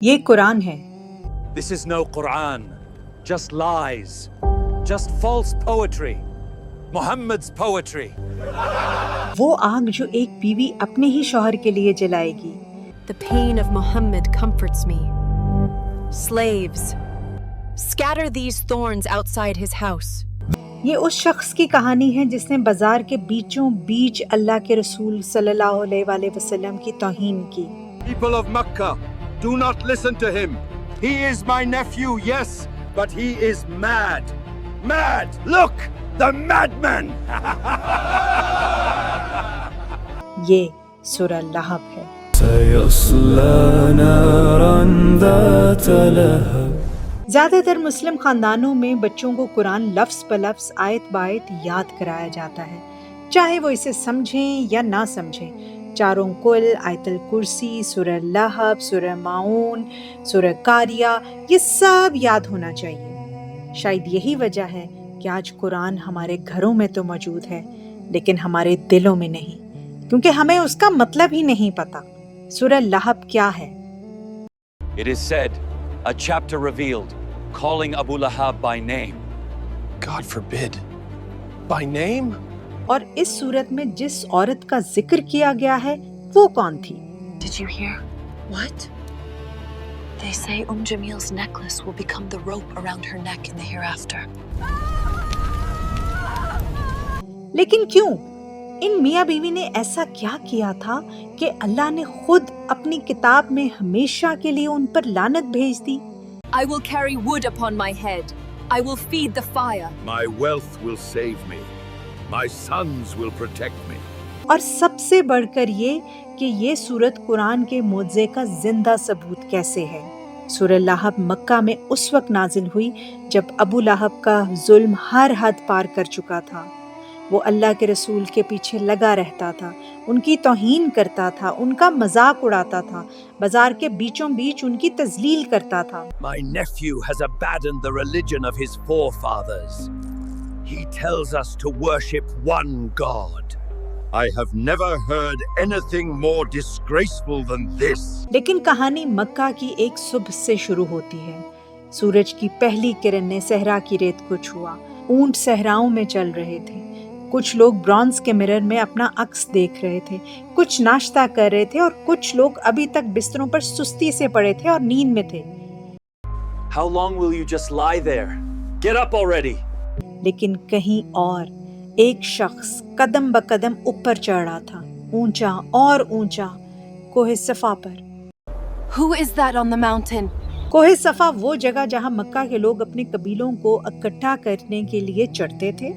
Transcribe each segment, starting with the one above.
یہ قرآن ہے. This is no Quran, just lies, just false poetry, Muhammad's poetry. وہ آگ جو ایک بیوی اپنے ہی شوہر کے لیے جلائے گی. The pain of Muhammad comforts me. Slaves, scatter these thorns outside his house. یہ اس شخص کی کہانی ہے جس نے بازار کے بیچوں بیچ اللہ کے رسول صلی اللہ علیہ وآلہ وسلم کی توہین کی. People of Makkah, do not listen to him. He is my nephew, yes, but he is mad. Mad! Look, the madman! یہ سورہ لہب ہے. سيصلى نارا ذات لهب. زیادہ تر مسلم خاندانوں میں بچوں کو قرآن لفظ بلفظ آیت بآیت یاد کرایا جاتا ہے، چاہے وہ اسے سمجھیں یا نہ سمجھیں. چاروں کل، آیت الکرسی، سورہ لہب، سورہ ماعون، سورہ قاریہ، یہ سب یاد ہونا چاہیے. شاید یہی وجہ ہے کہ آج قرآن ہمارے گھروں میں تو موجود ہے لیکن ہمارے دلوں میں نہیں، کیونکہ ہمیں اس کا مطلب ہی نہیں پتا. سورہ لہب کیا ہے؟ It is said, a chapter revealed, calling Abu Lahab by name. God forbid. By name? اور اس صورت میں جس عورت کا ذکر کیا گیا ہے وہ کون تھی؟ Did you hear? What? They say Jamil's necklace will become the rope around her neck in the hereafter. لیکن کیوں؟ ان میاں بیوی نے ایسا کیا کیا تھا کہ اللہ نے خود اپنی کتاب میں ہمیشہ کے لیے ان پر لعنت بھیج دی؟ I will carry wood upon my head. I will feed the fire. My wealth will save me. My sons will protect me. اور سب سے بڑھ کر یہ کہ یہ سورت قرآن کے معجزے کا زندہ ثبوت کیسے ہے. سورہ لہب مکہ میں اس وقت نازل ہوئی جب ابو لہب کا ظلم ہر حد پار کر چکا تھا. وہ اللہ کے رسول کے پیچھے لگا رہتا تھا، ان کی توہین کرتا تھا، ان کا مذاق اڑاتا تھا، بازار کے بیچوں بیچ ان کی تذلیل کرتا تھا. My nephew has abandoned the religion of his forefathers. He tells us to worship one God. I have never heard anything more disgraceful than this. لیکن کہانی مکہ کی ایک صبح سے شروع ہوتی ہے. سورج کی پہلی کرن نے صحرا کی ریت کو چھوا. اونٹ صحراؤں میں چل رہے تھے. کچھ لوگ برونز کے مرر میں اپنا عکس دیکھ رہے تھے، کچھ ناشتہ کر رہے تھے اور کچھ لوگ ابھی تک بستروں پر سستی سے پڑے تھے اور نیند میں تھے. How long will you just lie there? Get up already! لیکن کہیں اور ایک شخص قدم بقدم اوپر چڑھ رہا تھا، اونچا اور اونچا، کوہ صفا پر. Who is that on the mountain? کوہ صفا وہ جگہ جہاں مکہ کے لوگ اپنے قبیلوں کو اکٹھا کرنے کے لیے چڑھتے تھے،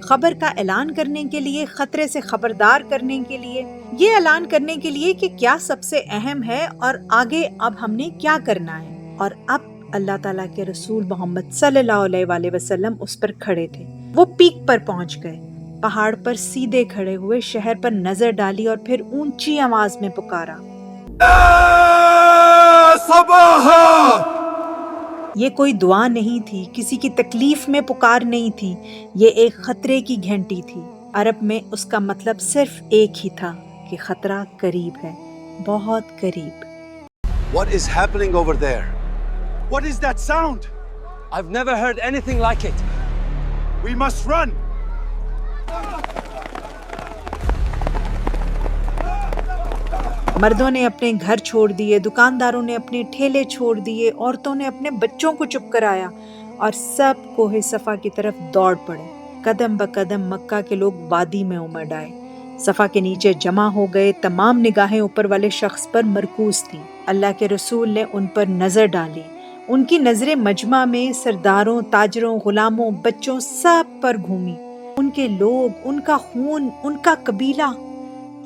خبر کا اعلان کرنے کے لیے، خطرے سے خبردار کرنے کے لیے، یہ اعلان کرنے کے لیے کہ کیا سب سے اہم ہے اور آگے اب ہم نے کیا کرنا ہے. اور اب اللہ تعالیٰ کے رسول محمد صلی اللہ علیہ وآلہ وسلم اس پر کھڑے تھے. وہ پیک پر پہنچ گئے، پہاڑ پر سیدھے کھڑے ہوئے، شہر پر نظر ڈالی اور پھر اونچی آواز میں پکارا، یہ کوئی دعا نہیں تھی، کسی کی تکلیف میں پکار نہیں تھی، یہ ایک خطرے کی گھنٹی تھی. عرب میں اس کا مطلب صرف ایک ہی تھا کہ خطرہ قریب ہے، بہت قریب. What is happening over there? What is that sound? I've never heard anything like it. We must run. مردوں نے اپنے گھر چھوڑ دیے، دکانداروں نے اپنے ٹھیلے چھوڑ دیے، عورتوں نے اپنے بچوں کو چپ کرایا اور سب کوہ صفا کی طرف دوڑ پڑے. قدم بقدم مکہ کے لوگ وادی میں امڑ آئے، صفا کے نیچے جمع ہو گئے. تمام نگاہیں اوپر والے شخص پر مرکوز تھیں. اللہ کے رسول نے ان پر نظر ڈالی. ان کی نظریں مجمع میں سرداروں، تاجروں، غلاموں، بچوں سب پر گھومی. ان کے لوگ، ان کا خون، ان کا قبیلہ.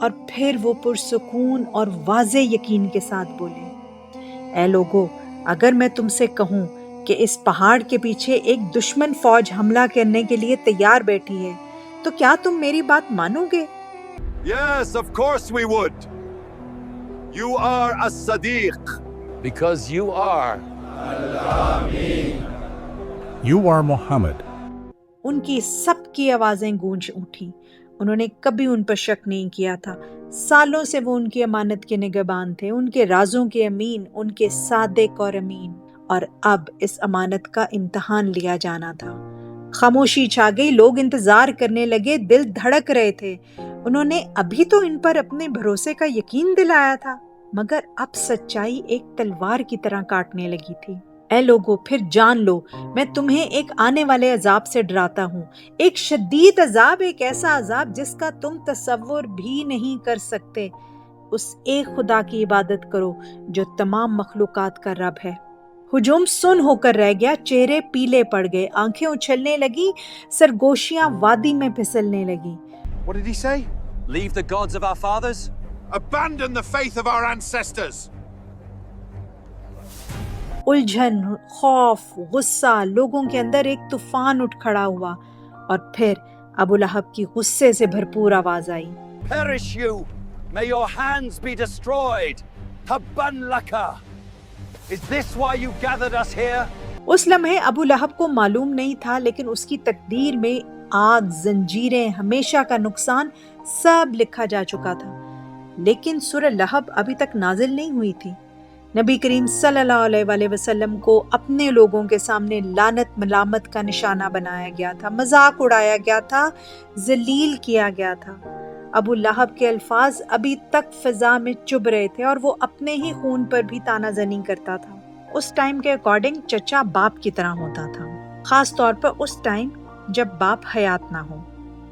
اور پھر وہ پرسکون اور واضح یقین کے ساتھ بولے، اے لوگو، اگر میں تم سے کہوں کہ اس پہاڑ کے پیچھے ایک دشمن فوج حملہ کرنے کے لیے تیار بیٹھی ہے تو کیا تم میری بات مانو گے؟ Yes, of course we would. You are as-Sadiq. Because you are. You are Muhammad. ان کی سب کی آوازیں گونج اٹھیں. انہوں نے کبھی ان پر شک نہیں کیا تھا. سالوں سے وہ ان کی امانت کے نگہبان تھے، ان کے رازوں کے امین، ان کے صادق اور امین. اور اب اس امانت کا امتحان لیا جانا تھا. خاموشی چھا گئی، لوگ انتظار کرنے لگے، دل دھڑک رہے تھے. انہوں نے ابھی تو ان پر اپنے بھروسے کا یقین دلایا تھا، مگر اب سچائی ایک تلوار کی طرح کاٹنے لگی تھی. اے لوگو، پھر جان لو، میں تمہیں ایک آنے والے عذاب سے ڈراتا ہوں، ایک شدید عذاب، ایک ایسا عذاب جس کا تم تصور بھی نہیں کر سکتے. اس ایک خدا کی عبادت کرو جو تمام مخلوقات کا رب ہے. ہجوم سن ہو کر رہ گیا، چہرے پیلے پڑ گئے، آنکھیں اچھلنے لگی، سرگوشیاں وادی میں پھسلنے لگی. What did he say? Leave the gods of our fathers? Abandon the faith of our ancestors! الجھن، خوف، غصہ، لوگوں کے اندر ایک طوفان اٹھ کھڑا ہوا. اور پھر ابو لہب کی غصے سے بھرپور آواز آئی. Perish you! May your hands be destroyed! Tabban laka! Is this why you gathered us here? اس لمحے ابو لہب کو معلوم نہیں تھا، لیکن اس کی تقدیر میں آگ، زنجیریں، ہمیشہ کا نقصان سب لکھا جا چکا تھا. لیکن سورہ لہب ابھی تک نازل نہیں ہوئی تھی. نبی کریم صلی اللہ علیہ وآلہ وسلم کو اپنے لوگوں کے سامنے لعنت ملامت کا نشانہ بنایا گیا تھا، مذاق اڑایا گیا تھا، ذلیل کیا گیا تھا. ابو لہب کے الفاظ ابھی تک فضا میں چبھ رہے تھے اور وہ اپنے ہی خون پر بھی طعنہ زنی کرتا تھا. اس ٹائم کے اکارڈنگ چچا باپ کی طرح ہوتا تھا، خاص طور پر اس ٹائم جب باپ حیات نہ ہو.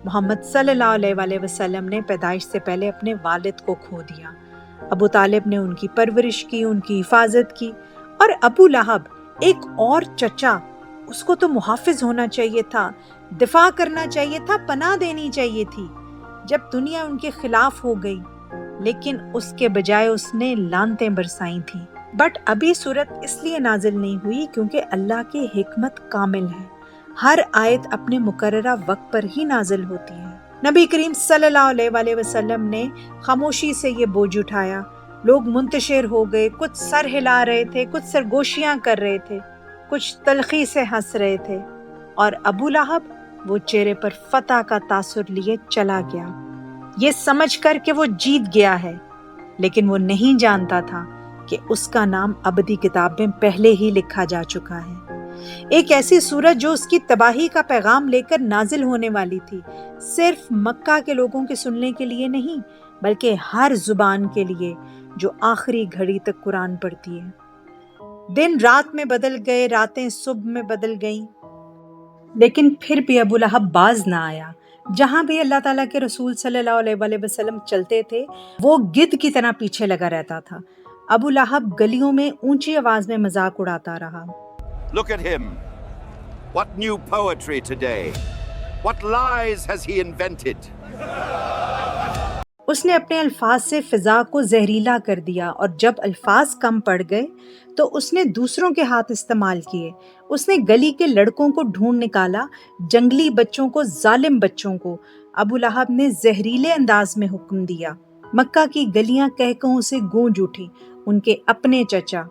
محمد صلی اللہ علیہ وآلہ وسلم نے پیدائش سے پہلے اپنے والد کو کھو دیا. ابو طالب نے ان کی پرورش کی، ان کی حفاظت کی. اور ابو لہب ایک اور چچا، اس کو تو محافظ ہونا چاہیے تھا، دفاع کرنا چاہیے تھا، پناہ دینی چاہیے تھی جب دنیا ان کے خلاف ہو گئی. لیکن اس کے بجائے اس نے لعنتیں برسائی تھیں. بٹ ابھی صورت اس لیے نازل نہیں ہوئی کیونکہ اللہ کی حکمت کامل ہے. ہر آیت اپنے مقررہ وقت پر ہی نازل ہوتی ہے. نبی کریم صلی اللہ علیہ وآلہ وسلم نے خاموشی سے یہ بوجھ اٹھایا. لوگ منتشر ہو گئے، کچھ سر ہلا رہے تھے، کچھ سرگوشیاں کر رہے تھے، کچھ تلخی سے ہنس رہے تھے. اور ابو لہب وہ چہرے پر فتح کا تاثر لیے چلا گیا، یہ سمجھ کر کہ وہ جیت گیا ہے. لیکن وہ نہیں جانتا تھا کہ اس کا نام ابدی کتاب میں پہلے ہی لکھا جا چکا ہے. ایک ایسی سورت جو اس کی تباہی کا پیغام لے کر نازل ہونے والی تھی، صرف مکہ کے لوگوں کے سننے کے لیے نہیں، بلکہ ہر زبان کے لیے جو آخری گھڑی تک قرآن پڑھتی ہے. دن رات میں بدل گئے، راتیں صبح میں بدل گئیں، لیکن پھر بھی ابو لہب باز نہ آیا. جہاں بھی اللہ تعالیٰ کے رسول صلی اللہ علیہ وآلہ وسلم چلتے تھے، وہ گدھ کی طرح پیچھے لگا رہتا تھا. ابو لہب گلیوں میں اونچی آواز میں مذاق اڑاتا رہا. Look at him. What new poetry today? What lies has he invented? اس نے اپنے الفاظ سے فضا کو زہریلا کر دیا، اور جب الفاظ کم پڑ گئے تو اس نے دوسروں کے ہاتھ استعمال کیے. اس نے گلی کے لڑکوں کو ڈھونڈ نکالا، جنگلی بچوں کو، ظالم بچوں کو. ابو لہب نے زہریلے انداز میں حکم دیا. مکہ کی گلیاں کہکہوں سے گونج اٹھی. ان کے اپنے چچا،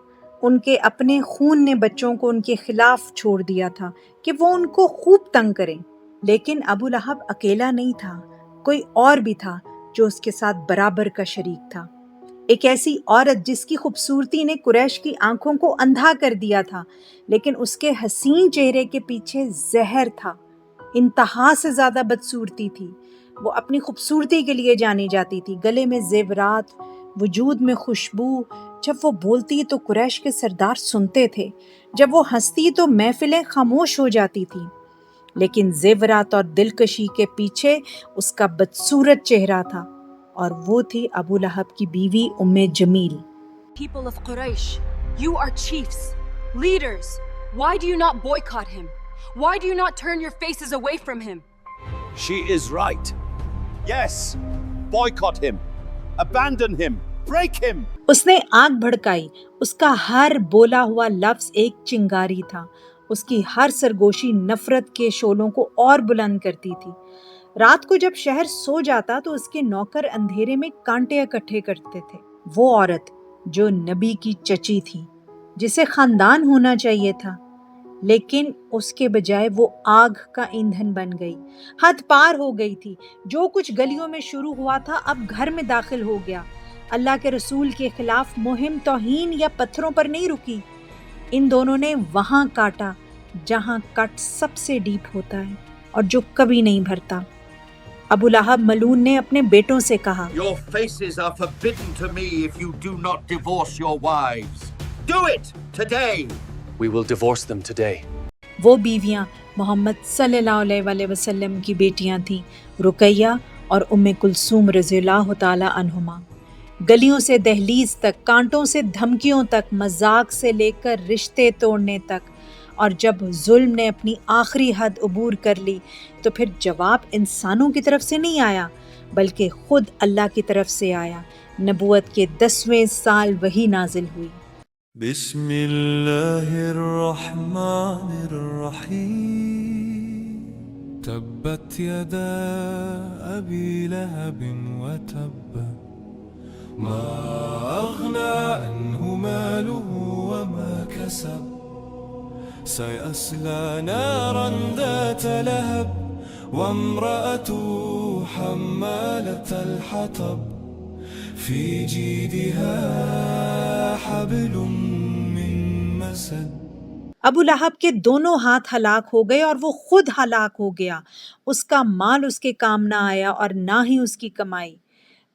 ان کے اپنے خون نے بچوں کو ان کے خلاف چھوڑ دیا تھا کہ وہ ان کو خوب تنگ کریں. لیکن ابو لہب اکیلا نہیں تھا، کوئی اور بھی تھا جو اس کے ساتھ برابر کا شریک تھا. ایک ایسی عورت جس کی خوبصورتی نے قریش کی آنکھوں کو اندھا کر دیا تھا، لیکن اس کے حسین چہرے کے پیچھے زہر تھا. انتہا سے زیادہ بدصورتی تھی. وہ اپنی خوبصورتی کے لیے جانی جاتی تھی، گلے میں زیورات، وجود میں خوشبو. جب وہ بولتی تو قریش کے سردار سنتے تھے، جب وہ ہنستی تو محفلیں خاموش ہو جاتی تھیں. لیکن زیورات اور دلکشی کے پیچھے اس کا بدصورت چہرہ تھا، اور وہ تھی ابو لہب کی بیوی جمیل. People of Quraysh, you are chiefs, leaders. Why do you not boycott him? Why do you not turn your faces away from him? She is right. Yes, boycott him. Abandon him. Break him. اس نے آگ بھڑکائی. اس کا ہر بولا ہوا لفظ ایک چنگاری تھا. اس کی ہر سرگوشی نفرت کے شعلوں کو اور بلند کرتی تھی. رات کو جب شہر سو جاتا تو اس کے نوکر اندھیرے میں کانٹے اکٹھے کرتے تھے. وہ عورت جو نبی کی چچی تھی، جسے خاندان ہونا چاہیے تھا، لیکن اس کے بجائے وہ آگ کا ایندھن بن گئی۔ حد پار ہو گئی تھی۔ جو کچھ گلیوں میں شروع ہوا تھا اب گھر میں داخل ہو گیا۔ اللہ کے رسول کے خلاف مہم توہین یا پتھروں پر نہیں رکی۔ ان دونوں نے وہاں کاٹا جہاں کٹ سب سے ڈیپ ہوتا ہے اور جو کبھی نہیں بھرتا۔ ابو لہب ملعون نے اپنے بیٹوں سے کہا، Your faces are forbidden to me if you do not divorce your wives. Do it today! We will divorce them today. وہ بیویاں محمد صلی اللہ علیہ وآلہ وسلم کی بیٹیاں تھیں، رقیہ اور ام کلثوم رضی اللہ تعالی عنہما۔ گلیوں سے دہلیز تک، کانٹوں سے دھمکیوں تک، مذاق سے لے کر رشتے توڑنے تک، اور جب ظلم نے اپنی آخری حد عبور کر لی تو پھر جواب انسانوں کی طرف سے نہیں آیا بلکہ خود اللہ کی طرف سے آیا۔ نبوت کے 10ویں سال وحی نازل ہوئی۔ بسم اللہ الرحمن الرحیم تبت یدا ابی لہب وتب ما اغنى عنہ مالہ وما کسب سيصلى نارا ذات لهب وامرأته حمالة الحطب في جيدها حبل من مسد۔ ابو لہب کے دونوں ہاتھ ہلاک ہو گئے اور وہ خود ہلاک ہو گیا۔ اس کا مال اس کے کام نہ آیا اور نہ ہی اس کی کمائی۔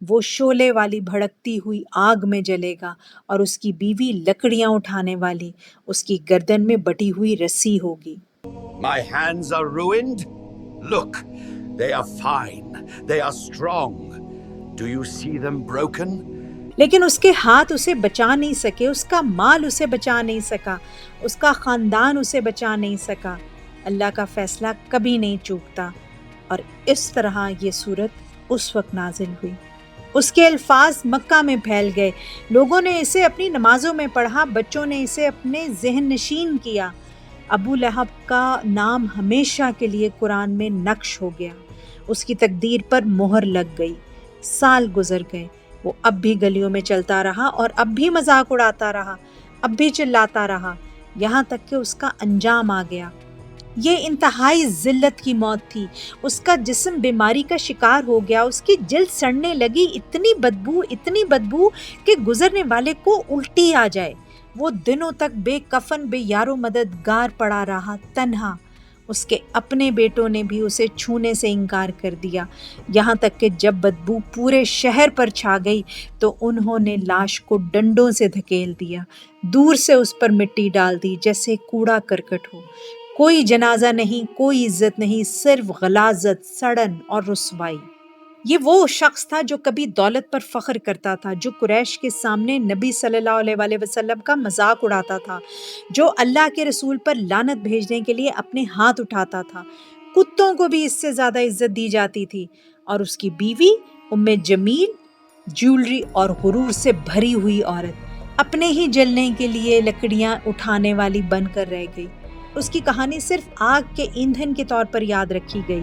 وہ شعلے والی بھڑکتی ہوئی آگ میں جلے گا اور اس کی بیوی لکڑیاں اٹھانے والی اس کی گردن میں بٹی ہوئی رسی ہوگی۔ My hands are ruined? Look, they are fine. They are strong. Do you see them broken? لیکن اس کے ہاتھ اسے بچا نہیں سکے، اس کا مال اسے بچا نہیں سکا، اس کا خاندان اسے بچا نہیں سکا۔ اللہ کا فیصلہ کبھی نہیں چوکتا۔ اور اس طرح یہ سورت اس وقت نازل ہوئی۔ اس کے الفاظ مکہ میں پھیل گئے، لوگوں نے اسے اپنی نمازوں میں پڑھا، بچوں نے اسے اپنے ذہن نشین کیا۔ ابو لہب کا نام ہمیشہ کے لیے قرآن میں نقش ہو گیا۔ اس کی تقدیر پر مہر لگ گئی۔ سال گزر گئے، وہ اب بھی گلیوں میں چلتا رہا اور اب بھی مذاق اڑاتا رہا، اب بھی چلاتا رہا، یہاں تک کہ اس کا انجام آ گیا۔ یہ انتہائی ذلت کی موت تھی۔ اس کا جسم بیماری کا شکار ہو گیا، اس کی جلد سڑنے لگی، اتنی بدبو کہ گزرنے والے کو الٹی آ جائے۔ وہ دنوں تک بے کفن، بے یار و مددگار پڑا رہا، تنہا۔ اس کے اپنے بیٹوں نے بھی اسے چھونے سے انکار کر دیا، یہاں تک کہ جب بدبو پورے شہر پر چھا گئی تو انہوں نے لاش کو ڈنڈوں سے دھکیل دیا، دور سے اس پر مٹی ڈال دی جیسے کوڑا کرکٹ ہو۔ کوئی جنازہ نہیں، کوئی عزت نہیں، صرف غلاظت، سڑن اور رسوائی۔ یہ وہ شخص تھا جو کبھی دولت پر فخر کرتا تھا، جو قریش کے سامنے نبی صلی اللہ علیہ وآلہ وسلم کا مذاق اڑاتا تھا، جو اللہ کے رسول پر لعنت بھیجنے کے لیے اپنے ہاتھ اٹھاتا تھا۔ کتوں کو بھی اس سے زیادہ عزت دی جاتی تھی۔ اور اس کی بیوی ام جمیل جیولری اور غرور سے بھری ہوئی عورت، اپنے ہی جلنے کے لیے لکڑیاں اٹھانے والی بن کر رہ گئی۔ اس کی کہانی صرف آگ کے ایندھن کے طور پر یاد رکھی گئی۔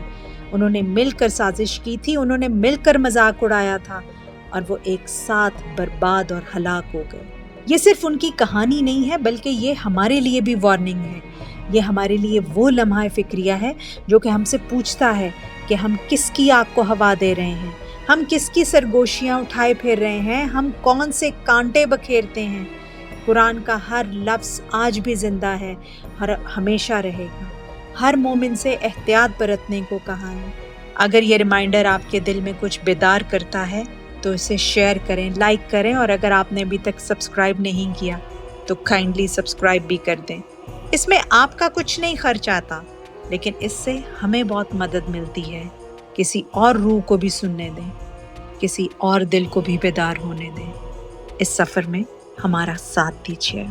انہوں نے مل کر سازش کی تھی، انہوں نے مل کر مذاق اڑایا تھا، اور وہ ایک ساتھ برباد اور ہلاک ہو گئے۔ یہ صرف ان کی کہانی نہیں ہے بلکہ یہ ہمارے لیے بھی وارننگ ہے۔ یہ ہمارے لیے وہ لمحہ فکریہ ہے جو کہ ہم سے پوچھتا ہے کہ ہم کس کی آگ کو ہوا دے رہے ہیں، ہم کس کی سرگوشیاں اٹھائے پھر رہے ہیں، ہم کون سے کانٹے بکھیرتے ہیں۔ قرآن کا ہر لفظ آج بھی زندہ ہے، ہمیشہ رہے گا۔ ہر مومن سے احتیاط برتنے کو کہا ہے۔ اگر یہ ریمائنڈر آپ کے دل میں کچھ بیدار کرتا ہے تو اسے شیئر کریں، لائک کریں، اور اگر آپ نے ابھی تک سبسکرائب نہیں کیا تو کائنڈلی سبسکرائب بھی کر دیں۔ اس میں آپ کا کچھ نہیں خرچ آتا، لیکن اس سے ہمیں بہت مدد ملتی ہے۔ کسی اور روح کو بھی سننے دیں، کسی اور دل کو بھی بیدار ہونے دیں۔ اس سفر میں ہمارا ساتھ دیجیے۔